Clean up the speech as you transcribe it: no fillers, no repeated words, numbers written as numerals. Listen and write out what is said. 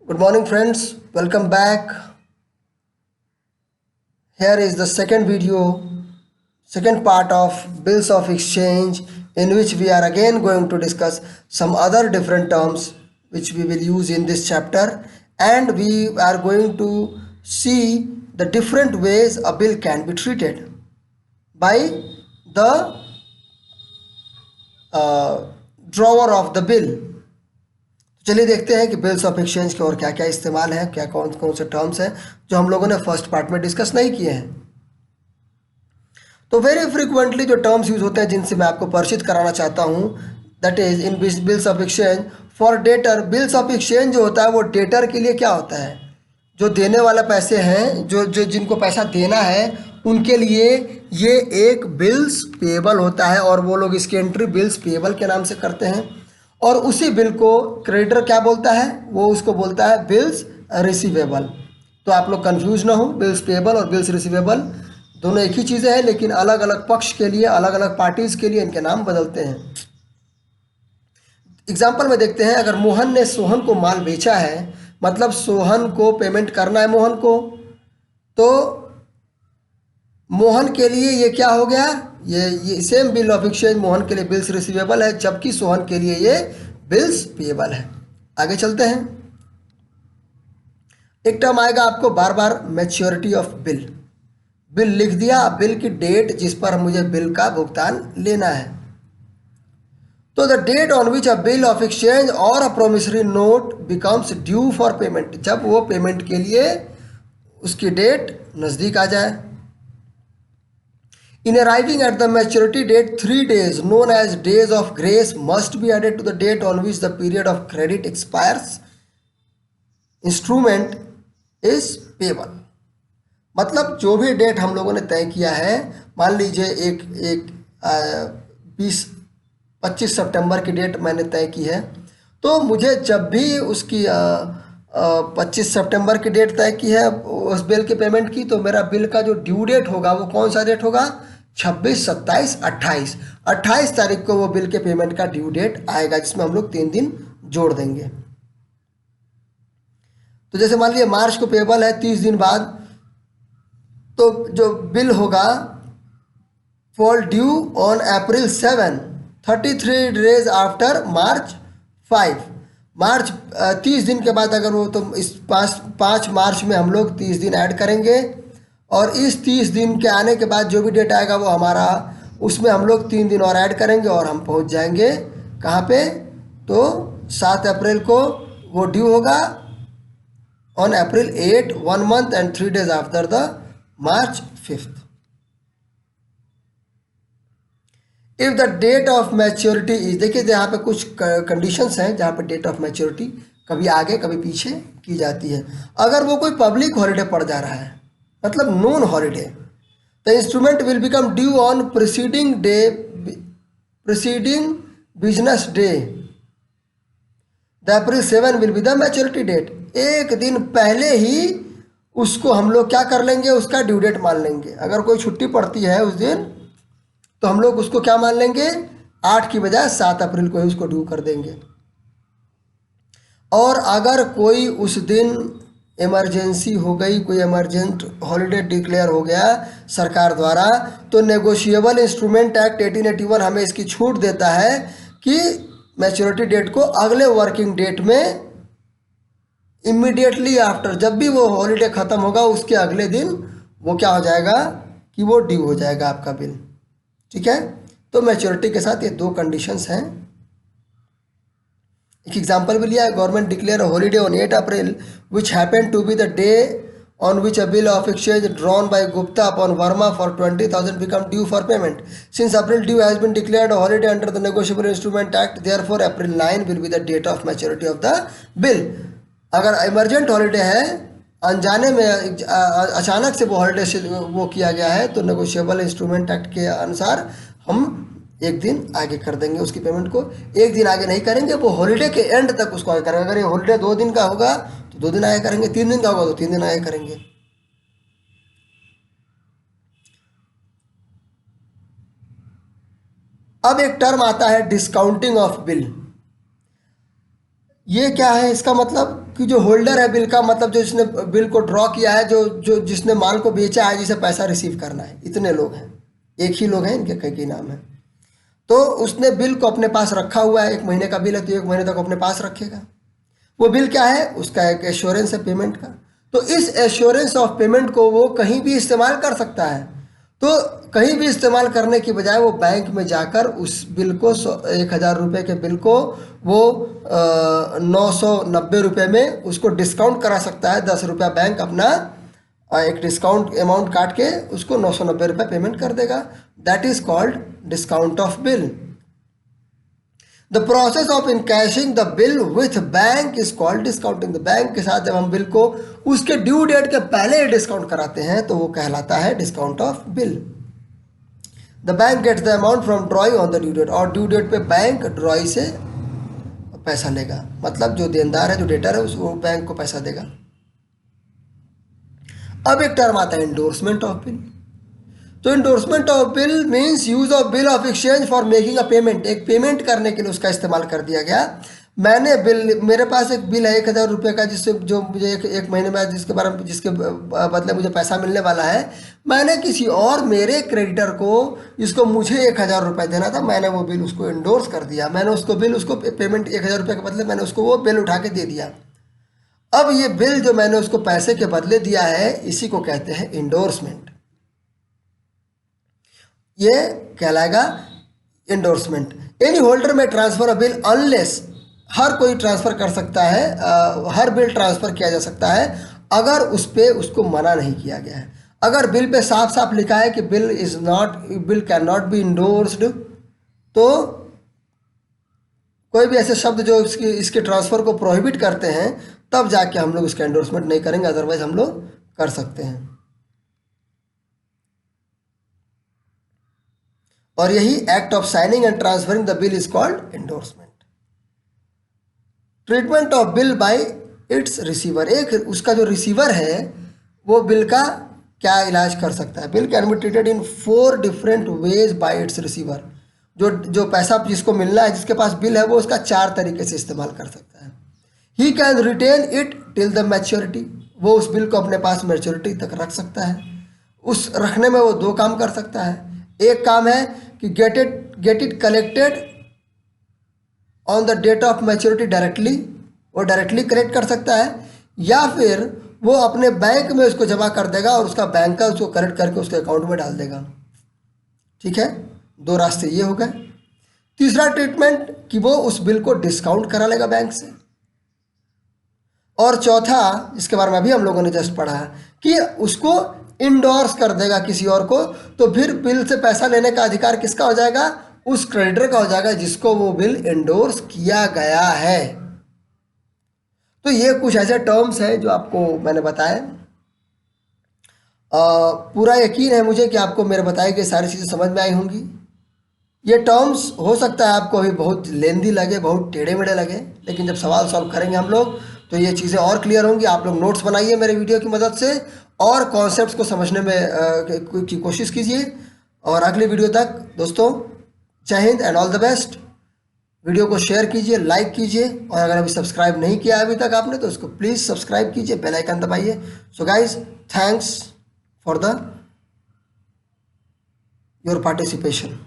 Good morning, friends. Welcome back. Here is the second part of Bills of Exchange, in which we are again going to discuss some other different terms which we will use in this chapter, and we are going to see the different ways a bill can be treated by the drawer of the bill. चलिए देखते हैं कि bills of exchange के और क्या क्या इस्तेमाल है, क्या कौन कौन से टर्म्स हैं जो हम लोगों ने फर्स्ट पार्ट में डिस्कस नहीं किए हैं। तो वेरी फ्रिक्वेंटली जो टर्म्स यूज होते हैं जिनसे मैं आपको परिचित कराना चाहता हूँ, that is in bills of exchange for debtor. Bills of exchange जो होता है वो डेटर के लिए क्या होता है, जो देने वाला पैसे हैं, जो जो जिनको पैसा देना है उनके लिए ये एक बिल्स पेएबल होता है, और वो लोग इसकी एंट्री बिल्स पेएबल के नाम से करते हैं। और उसी बिल को क्रेडिटर क्या बोलता है, वो उसको बोलता है बिल्स रिसीवेबल। तो आप लोग कंफ्यूज ना हो, बिल्स पेएबल और बिल्स रिसीवेबल दोनों एक ही चीज़ें हैं, लेकिन अलग अलग पक्ष के लिए, अलग अलग पार्टीज के लिए इनके नाम बदलते हैं। एग्जाम्पल में देखते हैं, अगर मोहन ने सोहन को माल बेचा है, मतलब सोहन को पेमेंट करना है मोहन को, तो मोहन के लिए ये क्या हो गया, ये same bill of exchange Mohan के लिए बिल्स रिसीवेबल है, जबकि सोहन के लिए ये बिल्स पेएबल है। आगे चलते हैं। एक टर्म आएगा आपको बार बार, मैच्योरिटी ऑफ बिल। बिल लिख दिया, बिल की डेट जिस पर मुझे बिल का भुगतान लेना है। तो the date on which a bill of exchange और a promissory note becomes due for payment, जब वो पेमेंट के लिए उसकी डेट नज़दीक आ जाए। In arriving at the maturity date, 3 days, known as days of grace, must be added to the date on which the period of credit expires. Instrument is payable. मतलब जो भी डेट हम लोगों ने तय किया है, मान लीजिए एक एक 25 सितंबर की डेट मैंने तय की है, तो मुझे जब भी उसकी 25 सितंबर की डेट तय की है उस बिल के पेमेंट की, तो मेरा बिल का जो ड्यू डेट होगा वो कौन सा डेट होगा, 26, 27, 28। 28 तारीख को वो बिल के पेमेंट का ड्यू डेट आएगा, जिसमें हम लोग 3 दिन जोड़ देंगे। तो जैसे मान लीजिए मार्च को पेबल है 30 दिन बाद, तो जो बिल होगा fall due on April 7, 33 days after March 5। मार्च 30 दिन के बाद अगर वो, तो इस 5 मार्च में हम लोग 30 दिन ऐड करेंगे, और इस 30 दिन के आने के बाद जो भी डेट आएगा वो हमारा, उसमें हम लोग 3 दिन और ऐड करेंगे और हम पहुंच जाएंगे कहाँ पे, तो 7 अप्रैल को वो ड्यू होगा on April 8, 1 month and 3 days after the March 5th। If the date of maturity is, देखिए यहाँ पे कुछ कंडीशंस हैं जहाँ पे डेट ऑफ मैच्योरिटी कभी आगे कभी पीछे की जाती है। अगर वो कोई पब्लिक हॉलीडे पड़ जा रहा है, मतलब non holiday, the instrument will become due on preceding business day, the April 7 will be the maturity date. एक दिन पहले ही उसको हम लोग क्या कर लेंगे, उसका ड्यू डेट मान लेंगे। अगर कोई छुट्टी पड़ती है उस दिन, तो हम लोग उसको क्या मान लेंगे, 8 की बजाय 7 अप्रैल को ही उसको ड्यू कर देंगे। और अगर कोई उस दिन इमरजेंसी हो गई, कोई इमरजेंट हॉलीडे डिक्लेयर हो गया सरकार द्वारा, तो नेगोशिएबल इंस्ट्रूमेंट एक्ट 1881 हमें इसकी छूट देता है कि मैच्योरिटी डेट को अगले वर्किंग डेट में, इमीडिएटली आफ्टर, जब भी वो हॉलीडे ख़त्म होगा उसके अगले दिन वो क्या हो जाएगा कि वो ड्यू हो जाएगा आपका बिल। ठीक है, तो मैच्योरिटी के साथ ये 2 कंडीशंस हैं। एक एग्जांपल भी लिया है, government declare holiday on 8 April which happen to be the day on which a bill of exchange drawn by Gupta upon Verma for 20,000 become due for payment. Since April due has been declared a holiday under the Negotiable Instrument Act, therefore April 9 will be the date of maturity of the bill. अगर emergent holiday है, अनजाने में अचानक से वो holiday से वो किया गया है, तो नेगोशिएबल इंस्ट्रूमेंट एक्ट के अनुसार हम एक दिन आगे कर देंगे उसकी पेमेंट को। एक दिन आगे नहीं करेंगे, वो हॉलीडे के एंड तक उसको आगे करेंगे। अगर ये हॉलीडे 2 दिन का होगा तो 2 दिन आगे करेंगे, 3 दिन का होगा तो 3 दिन आगे करेंगे। अब एक टर्म आता है डिस्काउंटिंग ऑफ बिल। ये क्या है इसका मतलब कि जो होल्डर है बिल का, मतलब जो जिसने बिल को ड्रॉ किया है, जो जो जिसने माल को बेचा है, जिसे पैसा रिसीव करना है, इतने लोग हैं, एक ही लोग हैं, इनके कई नाम है। तो उसने बिल को अपने पास रखा हुआ है, 1 महीने का बिल है तो 1 महीने तक अपने पास रखेगा। वो बिल क्या है, उसका एक एश्योरेंस है पेमेंट का। तो इस एश्योरेंस ऑफ पेमेंट को वो कहीं भी इस्तेमाल कर सकता है। तो कहीं भी इस्तेमाल करने की बजाय वो बैंक में जाकर उस बिल को 1,000 रुपये के बिल को वो 990 रुपये में उसको डिस्काउंट करा सकता है। 10 रुपया बैंक अपना एक डिस्काउंट अमाउंट काट के उसको 990 रुपये पेमेंट कर देगा। That is called discount of bill. The process of encashing the bill with bank is called discounting. The bank के साथ जब हम बिल को उसके ड्यू डेट के पहले डिस्काउंट कराते हैं तो वो कहलाता है discount of bill. The bank gets the amount from drawee on the due date, और ड्यू डेट पे बैंक ड्रॉई से पैसा लेगा, मतलब जो देनदार है, जो डेटर है, वो बैंक को पैसा देगा। अब एक टर्म आता है इंडोर्समेंट ऑफ बिल। तो endorsement of bill means use of bill of exchange for making a payment. एक पेमेंट करने के लिए उसका इस्तेमाल कर दिया गया। मैंने बिल, मेरे पास एक बिल है 1,000 रुपये का, जिससे जो मुझे एक महीने में जिसके बारे में जिसके बदले मुझे पैसा मिलने वाला है, मैंने किसी और मेरे क्रेडिटर को, जिसको मुझे 1,000 रुपये देना था, मैंने वो बिल उसको इंडोर्स कर दिया। मैंने उसको बिल, उसको पेमेंट 1,000 रुपये के बदले मैंने उसको वो बिल उठा के दे दिया। अब ये बिल जो मैंने उसको पैसे के बदले दिया है, इसी को कहते हैं इंडोर्समेंट। ये कहलाएगा इंडोर्समेंट। एनी होल्डर में ट्रांसफर अ बिल अनलेस, हर कोई ट्रांसफ़र कर सकता है, हर बिल ट्रांसफ़र किया जा सकता है अगर उस पर उसको मना नहीं किया गया है। अगर बिल पे साफ साफ लिखा है कि bill can not be endorsed, तो कोई भी ऐसे शब्द जो इसके ट्रांसफ़र को प्रोहिबिट करते हैं, तब जाके हम लोग इसका इंडोर्समेंट नहीं करेंगे, अदरवाइज हम लोग कर सकते हैं। और यही act of signing and transferring the bill is called endorsement. Treatment of bill bye it's receiver. एक उसका जो रिसीवर है वो बिल का क्या इलाज कर सकता है। Bill can be treated in 4 different ways bye it's receiver. जो पैसा जिसको मिलना है, जिसके पास बिल है, वो उसका 4 तरीके से इस्तेमाल कर सकता है। He can retain it till the maturity. वो उस बिल को अपने पास मैच्योरिटी तक रख सकता है। उस रखने में वो 2 काम कर सकता है। एक काम है कि get it collected on the date of maturity directly, वो डायरेक्टली कलेक्ट कर सकता है, या फिर वो अपने बैंक में उसको जमा कर देगा और उसका बैंक का उसको कलेक्ट करके उसके अकाउंट में डाल देगा। ठीक है, 2 रास्ते ये हो गए। तीसरा ट्रीटमेंट कि वो उस बिल को डिस्काउंट करा लेगा बैंक से। और चौथा, इसके बारे में अभी हम लोगों ने जस्ट पढ़ा, कि उसको इंडोर्स कर देगा किसी और को। तो फिर बिल से पैसा लेने का अधिकार किसका हो जाएगा? उस क्रेडिटर का हो जाएगा जिसको वो बिल इंडोर्स किया गया है। तो ये कुछ ऐसे टर्म्स हैं जो आपको मैंने बताए। पूरा यकीन है मुझे कि आपको मेरे बताई गई सारी चीज़ें समझ में आई होंगी। ये टर्म्स हो सकता है आपको अभी बहुत लेंदी लगे, बहुत टेढ़े मेढ़े लगे, लेकिन जब सवाल सॉल्व करेंगे हम लोग तो ये चीज़ें और क्लियर होंगी। आप लोग नोट्स बनाइए मेरे वीडियो की मदद से और कॉन्सेप्ट्स को समझने में की कोशिश कीजिए। और अगली वीडियो तक दोस्तों, जय Hind and all the best. Video को शेयर कीजिए, लाइक कीजिए, और अगर अभी सब्सक्राइब नहीं किया अभी तक आपने तो उसको प्लीज़ सब्सक्राइब कीजिए, बेल आइकन दबाइए। So guys, thanks for the your participation.